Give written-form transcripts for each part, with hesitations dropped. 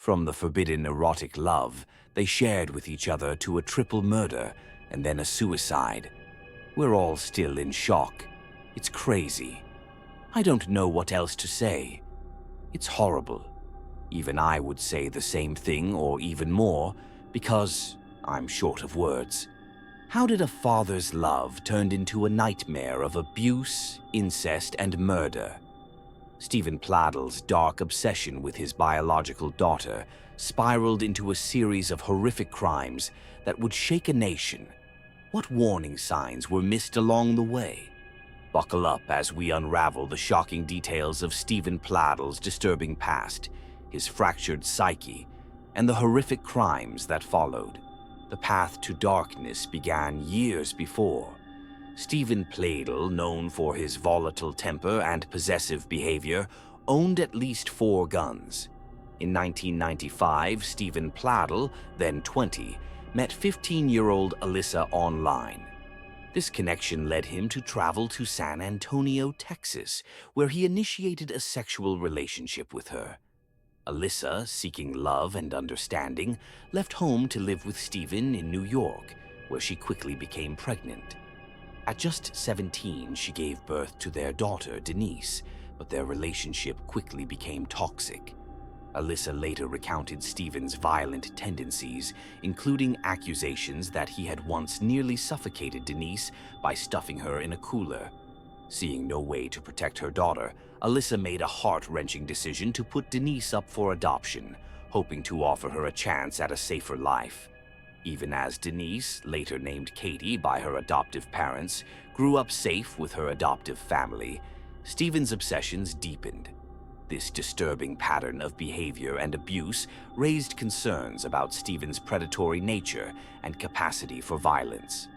From the forbidden erotic love they shared with each other to a triple murder and then a suicide. We're all still in shock. It's crazy. I don't know what else to say. It's horrible. Even I would say the same thing or even more, because I'm short of words. How did a father's love turn into a nightmare of abuse, incest, and murder? Steven Pladl's dark obsession with his biological daughter spiraled into a series of horrific crimes that would shake a nation. What warning signs were missed along the way? Buckle up as we unravel the shocking details of Steven Pladl's disturbing past, his fractured psyche, and the horrific crimes that followed. The path to darkness began years before. Steven Pladl, known for his volatile temper and possessive behavior, owned at least 4 guns. In 1995, Steven Pladl, then 20, met 15-year-old Alyssa online. This connection led him to travel to San Antonio, Texas, where he initiated a sexual relationship with her. Alyssa, seeking love and understanding, left home to live with Steven in New York, where she quickly became pregnant. At just 17, she gave birth to their daughter, Denise, but their relationship quickly became toxic. Alyssa later recounted Steven's violent tendencies, including accusations that he had once nearly suffocated Denise by stuffing her in a cooler. Seeing no way to protect her daughter, Alyssa made a heart-wrenching decision to put Denise up for adoption, hoping to offer her a chance at a safer life. Even as Denise, later named Katie by her adoptive parents, grew up safe with her adoptive family, Steven's obsessions deepened. This disturbing pattern of behavior and abuse raised concerns about Steven's predatory nature and capacity for violence.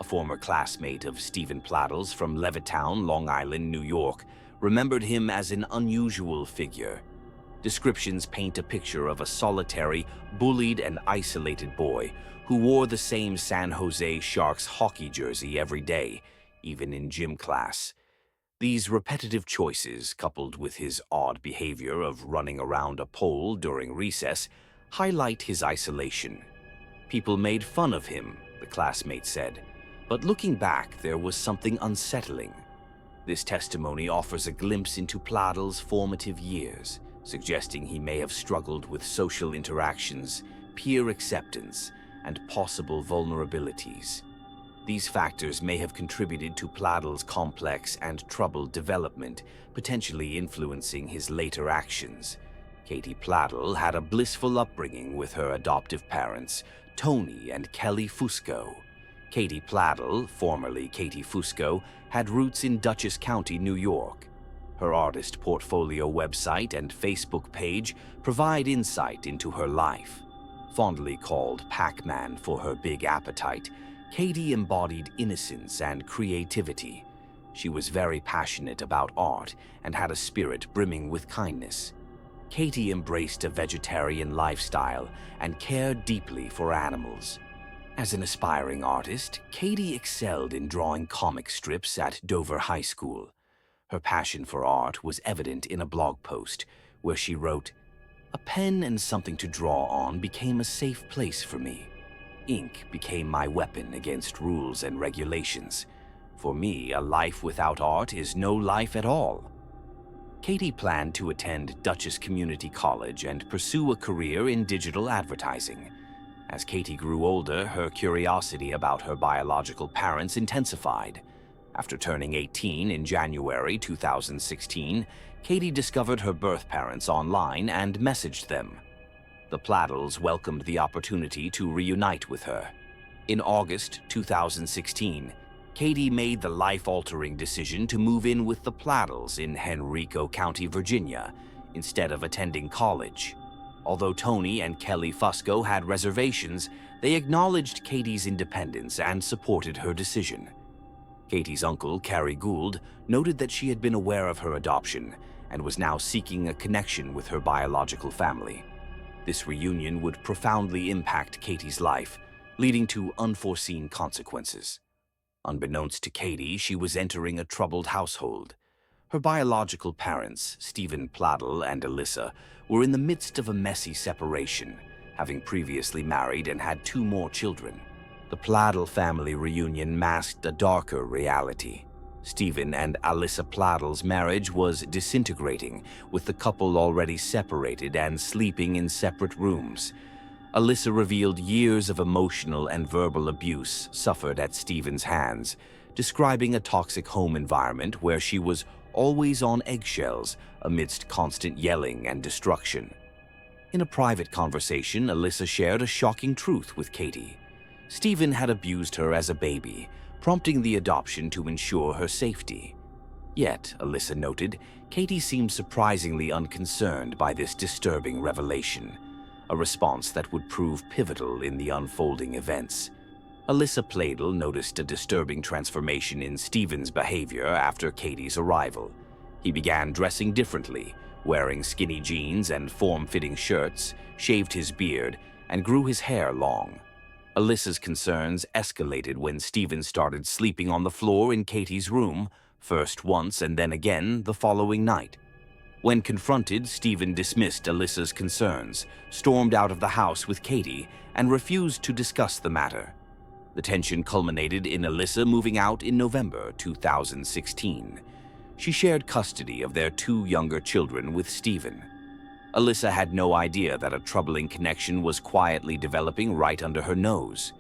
A former classmate of Steven Pladl's from Levittown, Long Island, New York, remembered him as an unusual figure. Descriptions paint a picture of a solitary, bullied, and isolated boy who wore the same San Jose Sharks hockey jersey every day, even in gym class. These repetitive choices, coupled with his odd behavior of running around a pole during recess, highlight his isolation. People made fun of him, the classmate said, but looking back, there was something unsettling. This testimony offers a glimpse into Pladl's formative years, suggesting he may have struggled with social interactions, peer acceptance, and possible vulnerabilities. These factors may have contributed to Pladl's complex and troubled development, potentially influencing his later actions. Katie Pladl had a blissful upbringing with her adoptive parents, Tony and Kelly Fusco. Katie Pladl, formerly Katie Fusco, had roots in Dutchess County, New York. Her artist portfolio website and Facebook page provide insight into her life. Fondly called Pac-Man for her big appetite, Katie embodied innocence and creativity. She was very passionate about art and had a spirit brimming with kindness. Katie embraced a vegetarian lifestyle and cared deeply for animals. As an aspiring artist, Katie excelled in drawing comic strips at Dover High School. Her passion for art was evident in a blog post where she wrote, "A pen and something to draw on became a safe place for me. Ink became my weapon against rules and regulations. For me, a life without art is no life at all." Katie planned to attend Dutchess Community College and pursue a career in digital advertising. As Katie grew older, her curiosity about her biological parents intensified. After turning 18 in January 2016, Katie discovered her birth parents online and messaged them. The Pladls welcomed the opportunity to reunite with her. In August 2016, Katie made the life-altering decision to move in with the Pladls in Henrico County, Virginia, instead of attending college. Although Tony and Kelly Fusco had reservations, they acknowledged Katie's independence and supported her decision. Katie's uncle, Carrie Gould, noted that she had been aware of her adoption and was now seeking a connection with her biological family. This reunion would profoundly impact Katie's life, leading to unforeseen consequences. Unbeknownst to Katie, she was entering a troubled household. Her biological parents, Steven Pladl and Alyssa, were in the midst of a messy separation, having previously married and had 2 more children. The Pladl family reunion masked a darker reality. Steven and Alyssa Pladl's marriage was disintegrating, with the couple already separated and sleeping in separate rooms. Alyssa revealed years of emotional and verbal abuse suffered at Steven's hands, describing a toxic home environment where she was always on eggshells amidst constant yelling and destruction. In a private conversation, Alyssa shared a shocking truth with Katie. Steven had abused her as a baby, prompting the adoption to ensure her safety. Yet, Alyssa noted, Katie seemed surprisingly unconcerned by this disturbing revelation, a response that would prove pivotal in the unfolding events. Alyssa Pladl noticed a disturbing transformation in Steven's behavior after Katie's arrival. He began dressing differently, wearing skinny jeans and form-fitting shirts, shaved his beard, and grew his hair long. Alyssa's concerns escalated when Steven started sleeping on the floor in Katie's room, first once and then again the following night. When confronted, Steven dismissed Alyssa's concerns, stormed out of the house with Katie, and refused to discuss the matter. The tension culminated in Alyssa moving out in November 2016. She shared custody of their 2 younger children with Steven. Alyssa had no idea that a troubling connection was quietly developing right under her nose.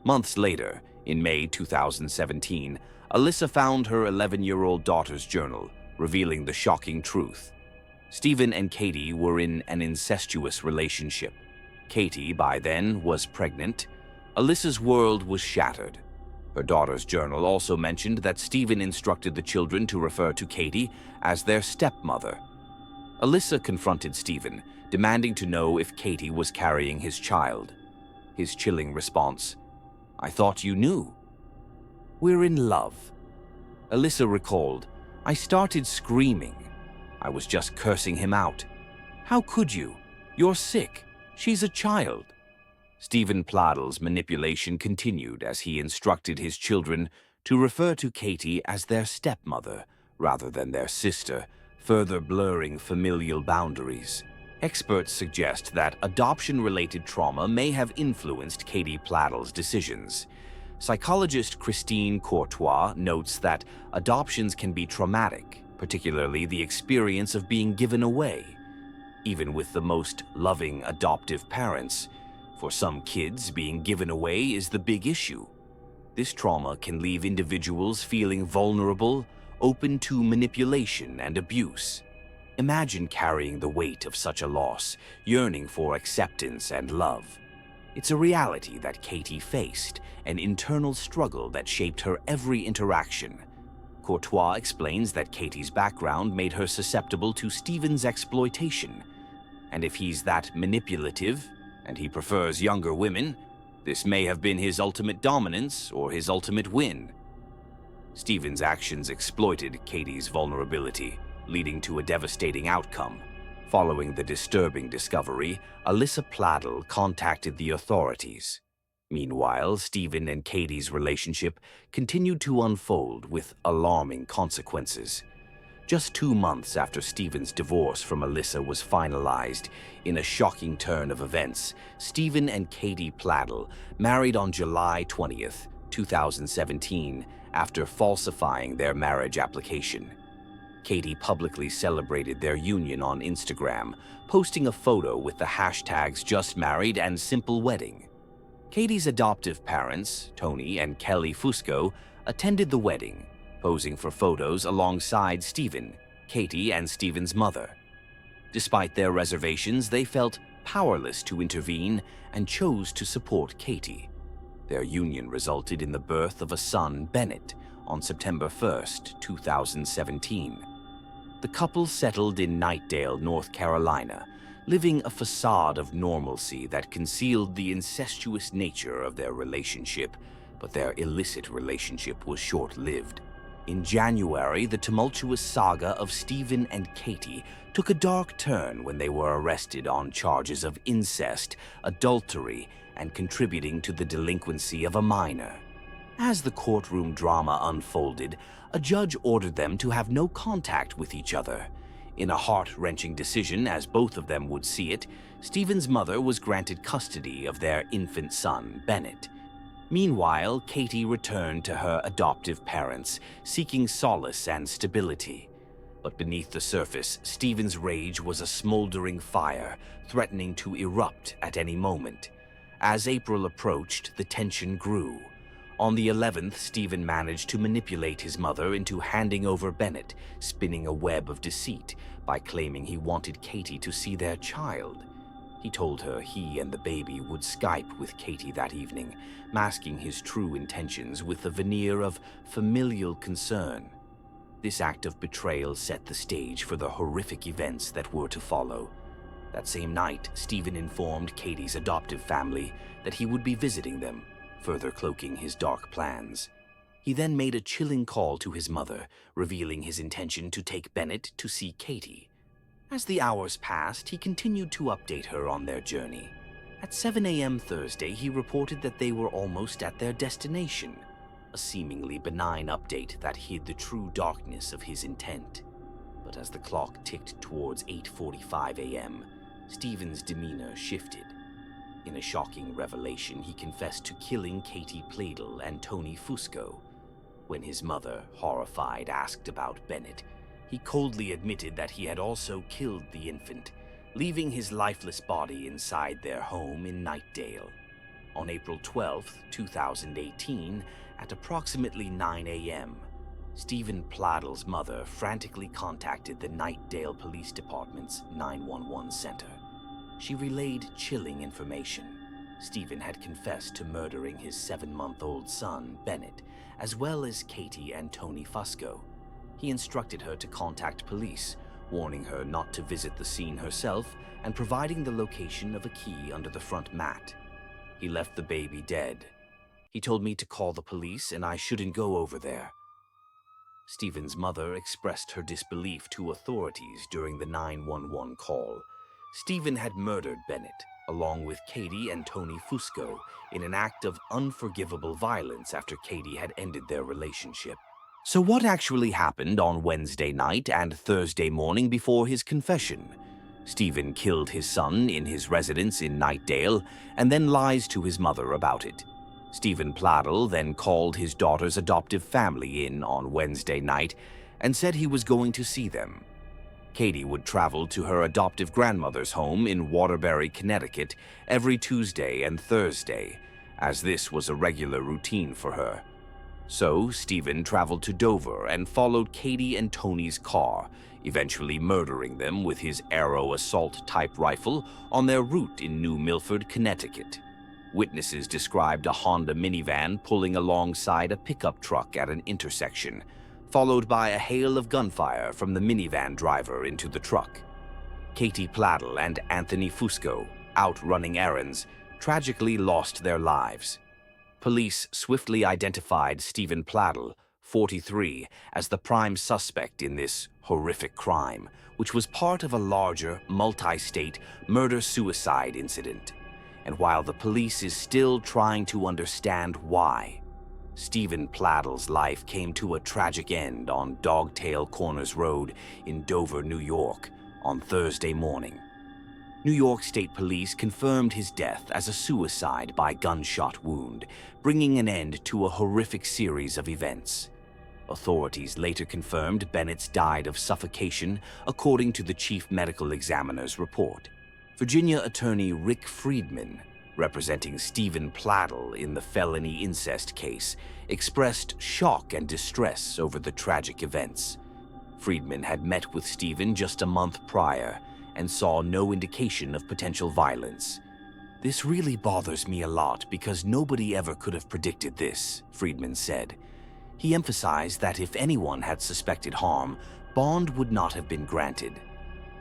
Months later, in May 2017, Alyssa found her 11-year-old daughter's journal, revealing the shocking truth. Steven and Katie were in an incestuous relationship. Katie, by then, was pregnant. Alyssa's world was shattered. Her daughter's journal also mentioned that Steven instructed the children to refer to Katie as their stepmother. Alyssa confronted Steven, demanding to know if Katie was carrying his child. His chilling response, "I thought you knew." "We're in love." Alyssa recalled, "I started screaming. I was just cursing him out. How could you? You're sick. She's a child." Steven Pladl's manipulation continued as he instructed his children to refer to Katie as their stepmother rather than their sister, further blurring familial boundaries. Experts suggest that adoption-related trauma may have influenced Katie Pladl's decisions. Psychologist Christine Courtois notes that adoptions can be traumatic, particularly the experience of being given away. Even with the most loving adoptive parents, for some kids, being given away is the big issue. This trauma can leave individuals feeling vulnerable, open to manipulation and abuse. Imagine carrying the weight of such a loss, yearning for acceptance and love. It's a reality that Katie faced, an internal struggle that shaped her every interaction. Courtois explains that Katie's background made her susceptible to Steven's exploitation. And if he's that manipulative, and he prefers younger women, this may have been his ultimate dominance or his ultimate win. Steven's actions exploited Katie's vulnerability, leading to a devastating outcome. Following the disturbing discovery, Alyssa Pladl contacted the authorities. Meanwhile, Steven and Katie's relationship continued to unfold with alarming consequences. Just 2 months after Steven's divorce from Alyssa was finalized, in a shocking turn of events, Steven and Katie Pladl married on July 20th, 2017, after falsifying their marriage application. Katie publicly celebrated their union on Instagram, posting a photo with the hashtags #JustMarried and #SimpleWedding. Katie's adoptive parents, Tony and Kelly Fusco, attended the wedding, posing for photos alongside Steven, Katie, and Steven's mother. Despite their reservations, they felt powerless to intervene and chose to support Katie. Their union resulted in the birth of a son, Bennett, on September 1st, 2017. The couple settled in Knightdale, North Carolina, living a facade of normalcy that concealed the incestuous nature of their relationship, but their illicit relationship was short-lived. In January, the tumultuous saga of Steven and Katie took a dark turn when they were arrested on charges of incest, adultery, and contributing to the delinquency of a minor. As the courtroom drama unfolded, a judge ordered them to have no contact with each other. In a heart-wrenching decision, as both of them would see it, Steven's mother was granted custody of their infant son, Bennett. Meanwhile, Katie returned to her adoptive parents, seeking solace and stability. But beneath the surface, Steven's rage was a smoldering fire, threatening to erupt at any moment. As April approached, the tension grew. On the 11th, Steven managed to manipulate his mother into handing over Bennett, spinning a web of deceit by claiming he wanted Katie to see their child. He told her he and the baby would Skype with Katie that evening, masking his true intentions with a veneer of familial concern. This act of betrayal set the stage for the horrific events that were to follow. That same night, Steven informed Katie's adoptive family that he would be visiting them, further cloaking his dark plans. He then made a chilling call to his mother, revealing his intention to take Bennett to see Katie. As the hours passed, he continued to update her on their journey. At 7 a.m. Thursday, he reported that they were almost at their destination, a seemingly benign update that hid the true darkness of his intent. But as the clock ticked towards 8:45 a.m., Steven's demeanor shifted. In a shocking revelation, he confessed to killing Katie Pladl and Tony Fusco. When his mother, horrified, asked about Bennett, he coldly admitted that he had also killed the infant, leaving his lifeless body inside their home in Nightdale. On April 12, 2018, at approximately 9 a.m., Steven Pladl's mother frantically contacted the Nightdale Police Department's 911 center. She relayed chilling information. Steven had confessed to murdering his 7-month-old son, Bennett, as well as Katie and Tony Fusco. He instructed her to contact police, warning her not to visit the scene herself and providing the location of a key under the front mat. He left the baby dead. He told me to call the police and I shouldn't go over there. Steven's mother expressed her disbelief to authorities during the 911 call. Steven had murdered Bennett, along with Katie and Tony Fusco, in an act of unforgivable violence after Katie had ended their relationship. So what actually happened on Wednesday night and Thursday morning before his confession? Steven killed his son in his residence in Nightdale and then lies to his mother about it. Steven Pladl then called his daughter's adoptive family in on Wednesday night and said he was going to see them. Katie would travel to her adoptive grandmother's home in Waterbury, Connecticut, every Tuesday and Thursday, as this was a regular routine for her. So, Steven traveled to Dover and followed Katie and Tony's car, eventually murdering them with his Arrow assault-type rifle on their route in New Milford, Connecticut. Witnesses described a Honda minivan pulling alongside a pickup truck at an intersection, followed by a hail of gunfire from the minivan driver into the truck. Katie Pladl and Anthony Fusco, out running errands, tragically lost their lives. Police swiftly identified Steven Pladl, 43, as the prime suspect in this horrific crime, which was part of a larger, multi-state murder-suicide incident. And while the police is still trying to understand why, Steven Pladl's life came to a tragic end on Dogtail Corners Road in Dover, New York, on Thursday morning. New York State Police confirmed his death as a suicide by gunshot wound, bringing an end to a horrific series of events. Authorities later confirmed Bennett died of suffocation, according to the chief medical examiner's report. Virginia attorney Rick Friedman, representing Steven Pladl in the felony incest case, expressed shock and distress over the tragic events. Friedman had met with Steven just a month prior and saw no indication of potential violence. "This really bothers me a lot because nobody ever could have predicted this," Friedman said. He emphasized that if anyone had suspected harm, bond would not have been granted.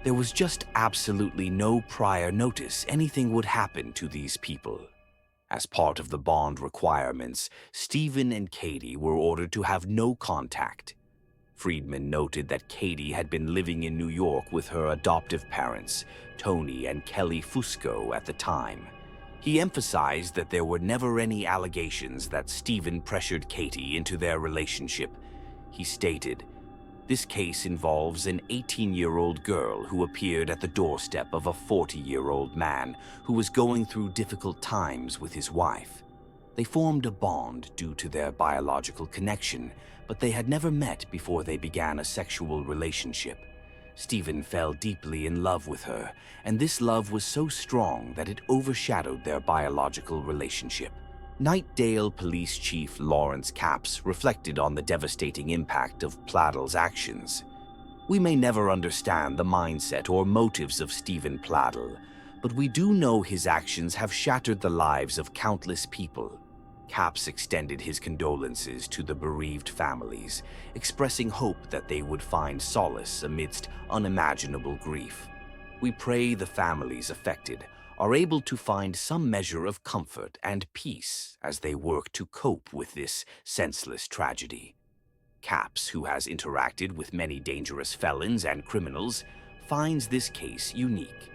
There was just absolutely no prior notice anything would happen to these people. As part of the bond requirements, Steven and Katie were ordered to have no contact. Friedman noted that Katie had been living in New York with her adoptive parents, Tony and Kelly Fusco, at the time. He emphasized that there were never any allegations that Steven pressured Katie into their relationship. He stated, "This case involves an 18-year-old girl who appeared at the doorstep of a 40-year-old man who was going through difficult times with his wife. They formed a bond due to their biological connection, but they had never met before they began a sexual relationship. Steven fell deeply in love with her, and this love was so strong that it overshadowed their biological relationship." Knightdale Police Chief Lawrence Capps reflected on the devastating impact of Pladl's actions. "We may never understand the mindset or motives of Steven Pladl, but we do know his actions have shattered the lives of countless people." Capps extended his condolences to the bereaved families, expressing hope that they would find solace amidst unimaginable grief. "We pray the families affected are able to find some measure of comfort and peace as they work to cope with this senseless tragedy." Capps, who has interacted with many dangerous felons and criminals, finds this case unique.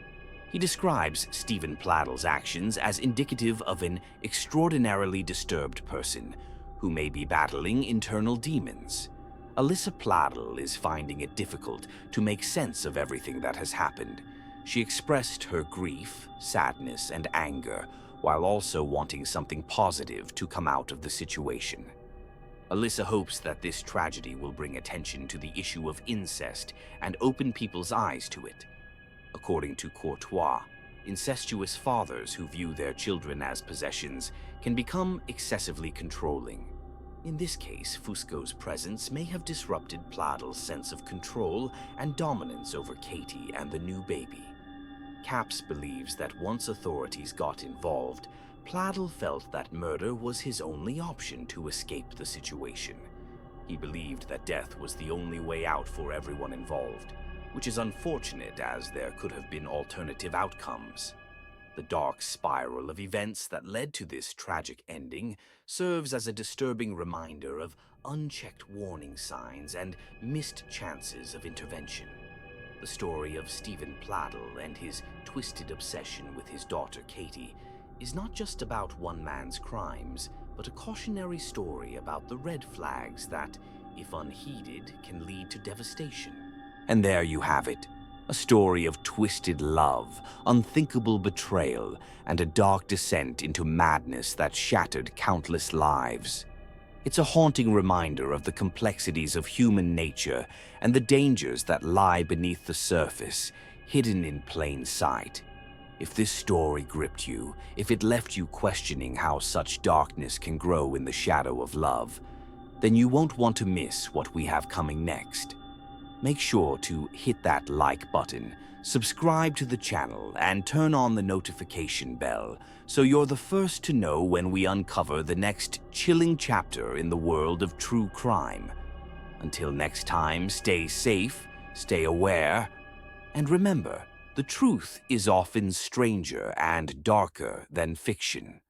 He describes Steven Pladl's actions as indicative of an extraordinarily disturbed person who may be battling internal demons. Alyssa Pladl is finding it difficult to make sense of everything that has happened. She expressed her grief, sadness, and anger, while also wanting something positive to come out of the situation. Alyssa hopes that this tragedy will bring attention to the issue of incest and open people's eyes to it. According to Courtois, incestuous fathers who view their children as possessions can become excessively controlling. In this case, Fusco's presence may have disrupted Pladl's sense of control and dominance over Katie and the new baby. Capps believes that once authorities got involved, Pladl felt that murder was his only option to escape the situation. He believed that death was the only way out for everyone involved, which is unfortunate as there could have been alternative outcomes. The dark spiral of events that led to this tragic ending serves as a disturbing reminder of unchecked warning signs and missed chances of intervention. The story of Steven Pladl and his twisted obsession with his daughter Katie is not just about one man's crimes, but a cautionary story about the red flags that, if unheeded, can lead to devastation. And there you have it, a story of twisted love, unthinkable betrayal, and a dark descent into madness that shattered countless lives. It's a haunting reminder of the complexities of human nature and the dangers that lie beneath the surface, hidden in plain sight. If this story gripped you, if it left you questioning how such darkness can grow in the shadow of love, then you won't want to miss what we have coming next. Make sure to hit that like button, subscribe to the channel, and turn on the notification bell so you're the first to know when we uncover the next chilling chapter in the world of true crime. Until next time, stay safe, stay aware, and remember, the truth is often stranger and darker than fiction.